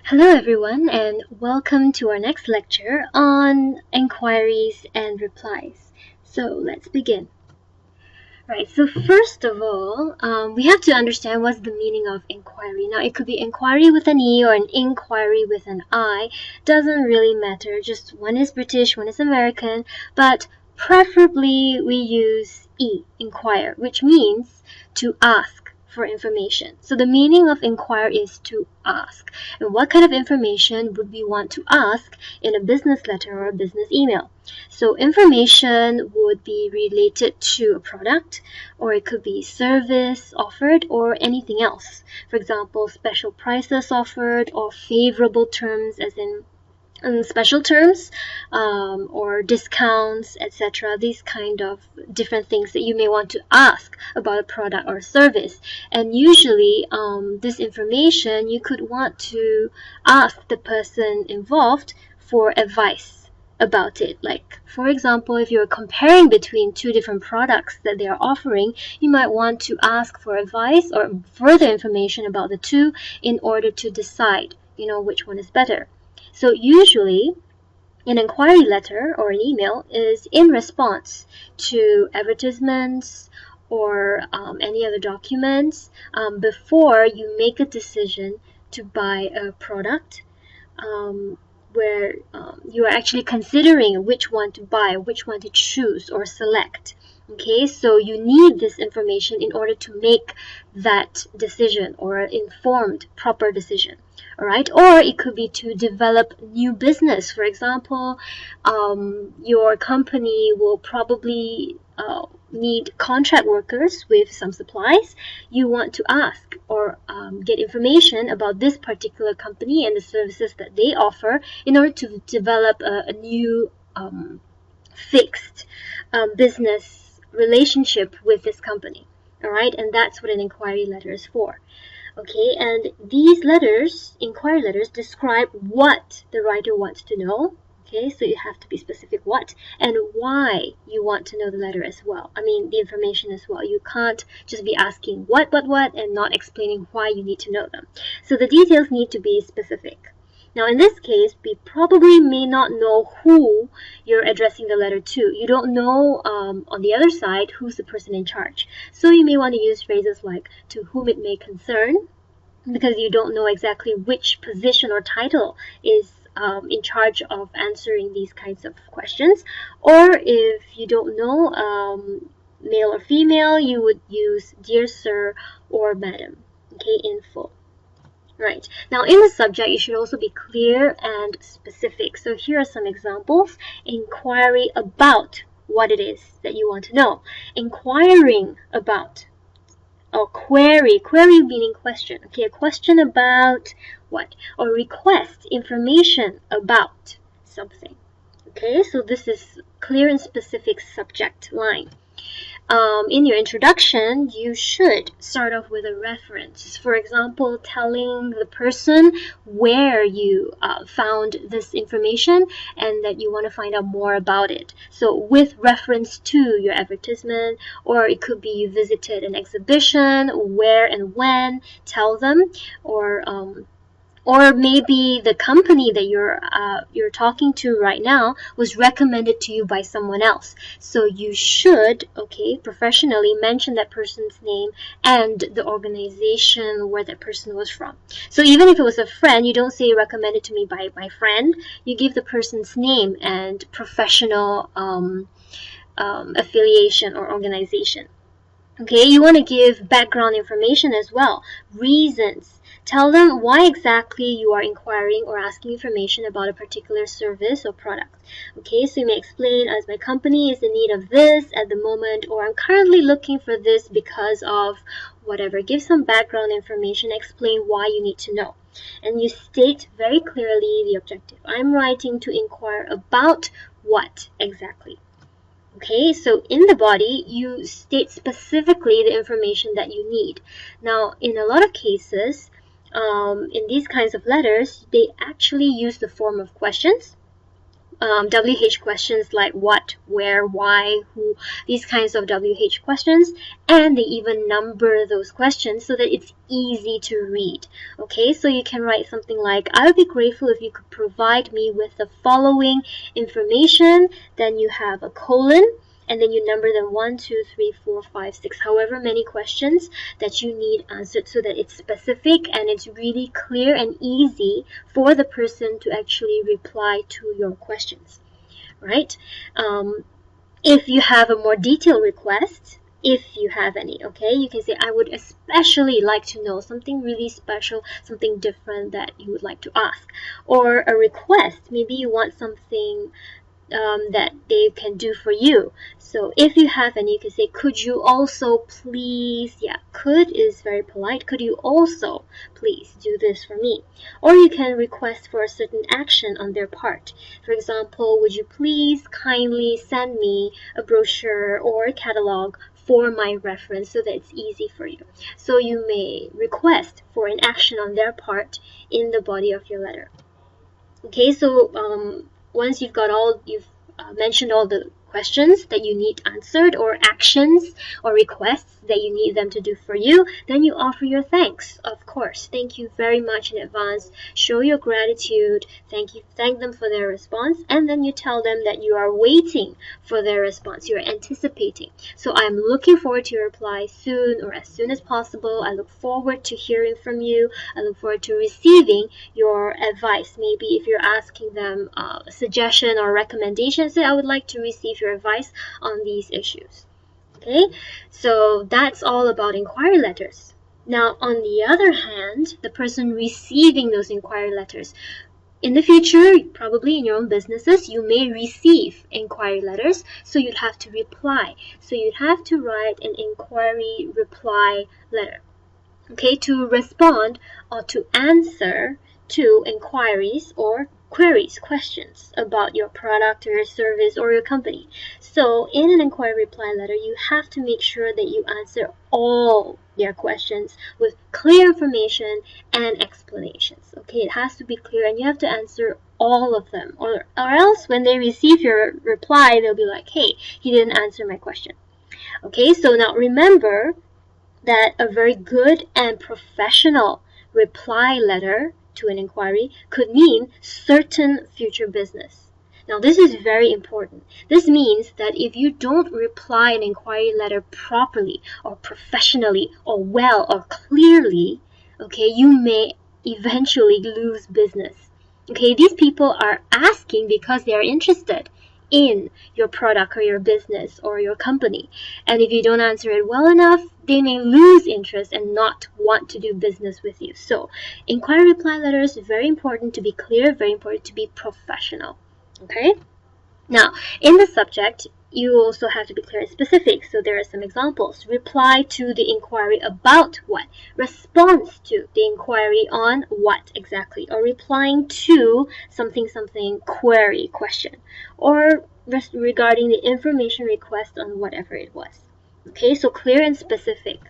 Hello everyone and welcome to our next lecture on Enquiries and Replies. So let's begin. Right, so first of all, we have to understand what's the meaning of inquiry. Now it could be inquiry with an E or an inquiry with an I. Doesn't really matter, just one is British, one is American, but preferably we use E, inquire, which means to ask for information. So the meaning of inquire is to ask. And what kind of information would we want to ask in a business letter or a business email? So information would be related to a product, or it could be service offered or anything else. For example, special prices offered or favorable terms as in special terms or discounts, etc. These kind of different things that you may want to ask about a product or service. And usually this information you could want to ask the person involved for advice about it. Like, for example, if you're comparing between two different products that they are offering, you might want to ask for advice or further information about the two in order to decide, which one is better. So usually, an inquiry letter or an email is in response to advertisements or any other documents before you make a decision to buy a product, where you are actually considering which one to buy, which one to choose or select. Okay, so you need this information in order to make that decision or informed, proper decision. Alright, or it could be to develop new business. For example, your company will probably need contract workers with some supplies. You want to ask or get information about this particular company and the services that they offer in order to develop a new fixed business relationship with this company. Alright, and that's what an inquiry letter is for. Okay, and these letters, inquiry letters, describe what the writer wants to know. Okay, so you have to be specific what and why you want to know the letter as well. I mean, the information as well. You can't just be asking what, and not explaining why you need to know them. So the details need to be specific. Now, in this case, we probably may not know who you're addressing the letter to. You don't know on the other side who's the person in charge. So you may want to use phrases like to whom it may concern, because you don't know exactly which position or title is in charge of answering these kinds of questions. Or if you don't know male or female, you would use dear sir or madam, okay, in full. Right. Now, in the subject, you should also be clear and specific. So here are some examples. Inquiry about what it is that you want to know. Inquiring about, or query meaning question. Okay, a question about what? Or request information about something. Okay, so this is clear and specific subject line. In your introduction, you should start off with a reference. For example, telling the person where you found this information and that you want to find out more about it. So with reference to your advertisement, or it could be you visited an exhibition, where and when, tell them, or maybe the company that you're talking to right now was recommended to you by someone else. So you should, okay, professionally mention that person's name and the organization where that person was from. So even if it was a friend, you don't say recommended to me by my friend. You give the person's name and professional affiliation or organization. Okay, you want to give background information as well, reasons. Tell them why exactly you are inquiring or asking information about a particular service or product. Okay, so you may explain, as my company is in need of this at the moment, or I'm currently looking for this because of whatever. Give some background information, explain why you need to know. And you state very clearly the objective. I'm writing to inquire about what exactly. Okay, so in the body, you state specifically the information that you need. Now, in a lot of cases, in these kinds of letters, they actually use the form of questions. WH questions like what, where, why, who, these kinds of WH questions, and they even number those questions so that it's easy to read. Okay, so you can write something like, I would be grateful if you could provide me with the following information, then you have a colon, and then you number them 1, 2, 3, 4, 5, 6, however many questions that you need answered so that it's specific and it's really clear and easy for the person to actually reply to your questions, right? If you have a more detailed request, if you have any, okay, you can say, I would especially like to know something really special, something different that you would like to ask. Or a request, maybe you want something that they can do for you. So if you have any, you can say, could you also please, yeah, could is very polite, could you also please do this for me? Or you can request for a certain action on their part. For example, would you please kindly send me a brochure or a catalog for my reference so that it's easy for you. So you may request for an action on their part in the body of your letter. Okay, so once you've mentioned all the questions that you need answered, or actions or requests that you need them to do for you, then you offer your thanks. Of course, thank you very much in advance, show your gratitude, thank them for their response, and then you tell them that you are waiting for their response, you're anticipating. So I'm looking forward to your reply soon, or as soon as possible. I look forward to hearing from you. I look forward to receiving your advice. Maybe if you're asking them a suggestion or recommendation, say, I would like to receive your advice on these issues. Okay, so that's all about inquiry letters. Now, on the other hand, the person receiving those inquiry letters, in the future, probably in your own businesses, you may receive inquiry letters, so you'd have to reply. So you'd have to write an inquiry reply letter, okay, to respond or to answer to inquiries or queries, questions about your product or your service or your company. So in an inquiry reply letter, you have to make sure that you answer all their questions with clear information and explanations. Okay, it has to be clear and you have to answer all of them, or else when they receive your reply, they'll be like, hey, he didn't answer my question. Okay, so now remember that a very good and professional reply letter to an inquiry could mean certain future business. Now, this is very important. This means that if you don't reply an inquiry letter properly or professionally or well or clearly, okay, you may eventually lose business. Okay, these people are asking because they are interested in your product or your business or your company. And if you don't answer it well enough, they may lose interest and not want to do business with you. So inquiry reply letters is very important to be clear, very important to be professional. Okay? Now, in the subject, you also have to be clear and specific. So there are some examples. Reply to the inquiry about what? Response to the inquiry on what exactly? Or replying to something query, question. Or regarding the information request on whatever it was. Okay, so clear and specific.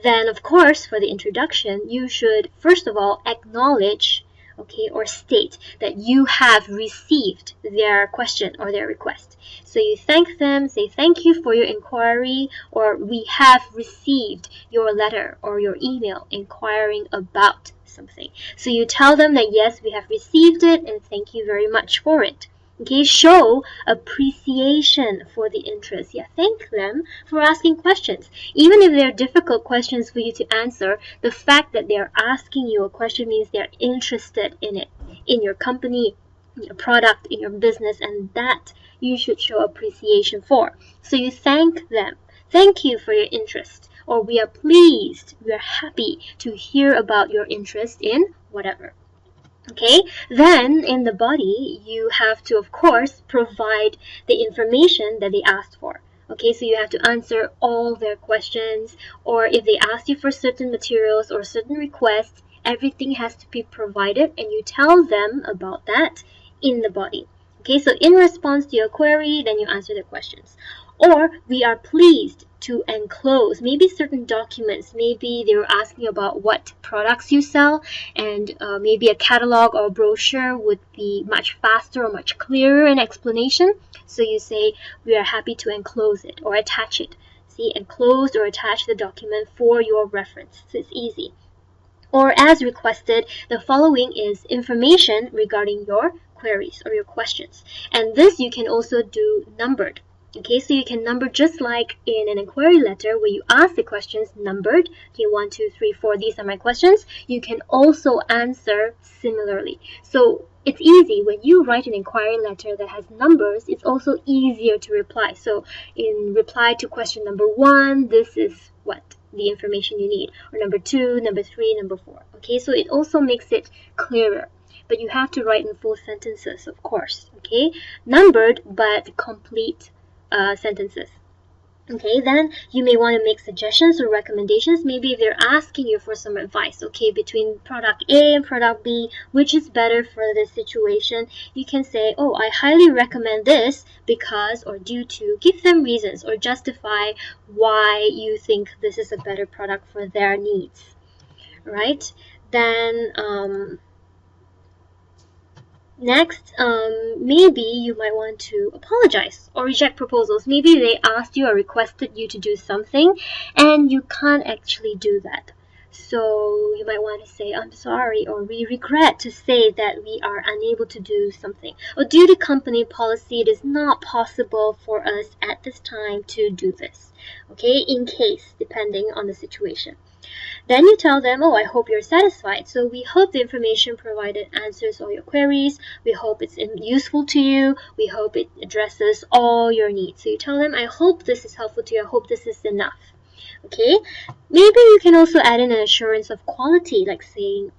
Then, of course, for the introduction, you should first of all acknowledge, okay, or state that you have received their question or their request. So you thank them, say thank you for your inquiry, or we have received your letter or your email inquiring about something. So you tell them that yes, we have received it and thank you very much for it. Okay, show appreciation for the interest. Yeah, thank them for asking questions. Even if they're difficult questions for you to answer, the fact that they're asking you a question means they're interested in it, in your company, in your product, in your business, and that you should show appreciation for. So you thank them. Thank you for your interest. Or we are pleased, we are happy to hear about your interest in whatever. Okay, then in the body, you have to, of course, provide the information that they asked for. Okay, so you have to answer all their questions, or if they ask you for certain materials or certain requests, everything has to be provided and you tell them about that in the body. Okay, so in response to your query, then you answer the questions. Or we are pleased to enclose maybe certain documents. Maybe they were asking about what products you sell, and maybe a catalog or a brochure would be much faster or much clearer in explanation. So you say, we are happy to enclose it or attach it. See, enclose or attach the document for your reference. So it's easy. Or as requested, the following is information regarding your queries or your questions. And this you can also do numbered. Okay, so you can number just like in an inquiry letter where you ask the questions numbered. Okay, 1, 2, 3, 4, these are my questions. You can also answer similarly. So it's easy. When you write an inquiry letter that has numbers, it's also easier to reply. So in reply to question number 1, this is what the information you need. Or number 2, number 3, number 4. Okay, so it also makes it clearer. But you have to write in full sentences, of course. Okay, numbered but complete sentences. Okay, then you may want to make suggestions or recommendations. Maybe they're asking you for some advice. Okay, between product A and product B, which is better for this situation? You can say, oh, I highly recommend this because or due to, give them reasons or justify why you think this is a better product for their needs. Right? Then next, maybe you might want to apologize or reject proposals. Maybe they asked you or requested you to do something and you can't actually do that. So you might want to say, I'm sorry, or we regret to say that we are unable to do something. Or due to company policy, it is not possible for us at this time to do this. Okay, in case, depending on the situation. Then you tell them, oh, I hope you're satisfied. So we hope the information provided answers all your queries. We hope it's useful to you. We hope it addresses all your needs. So you tell them, I hope this is helpful to you. I hope this is enough. Okay? Maybe you can also add in an assurance of quality, like saying,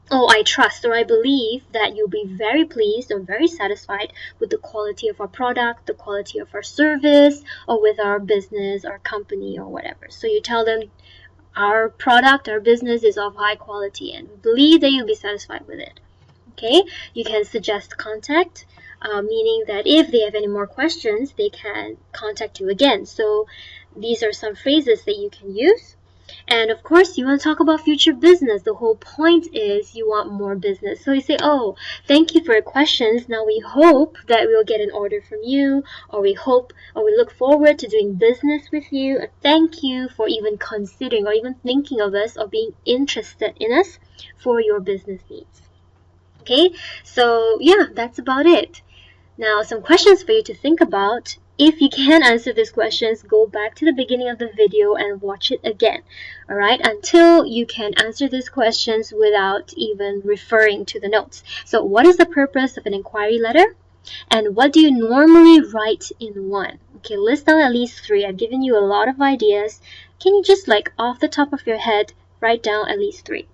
oh, I trust or I believe that you'll be very pleased or very satisfied with the quality of our product, the quality of our service, or with our business, our company, or whatever. So you tell them, our product, our business is of high quality and we believe that you'll be satisfied with it. Okay, you can suggest contact, meaning that if they have any more questions, they can contact you again. So these are some phrases that you can use. And of course, you want to talk about future business. The whole point is you want more business. So you say, oh, thank you for your questions. Now we hope that we'll get an order from you, or we hope, or we look forward to doing business with you. Thank you for even considering or even thinking of us or being interested in us for your business needs. Okay, so yeah, that's about it. Now, some questions for you to think about. If you can't answer these questions, go back to the beginning of the video and watch it again, alright, until you can answer these questions without even referring to the notes. So what is the purpose of an inquiry letter? And what do you normally write in one? Okay, list down at least 3. I've given you a lot of ideas. Can you just off the top of your head, write down at least 3?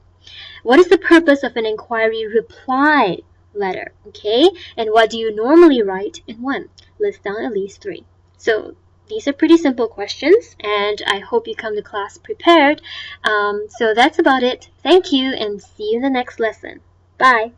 What is the purpose of an inquiry reply letter? Okay, and what do you normally write in one? List down at least 3. So these are pretty simple questions, and I hope you come to class prepared. So that's about it. Thank you, and see you in the next lesson. Bye.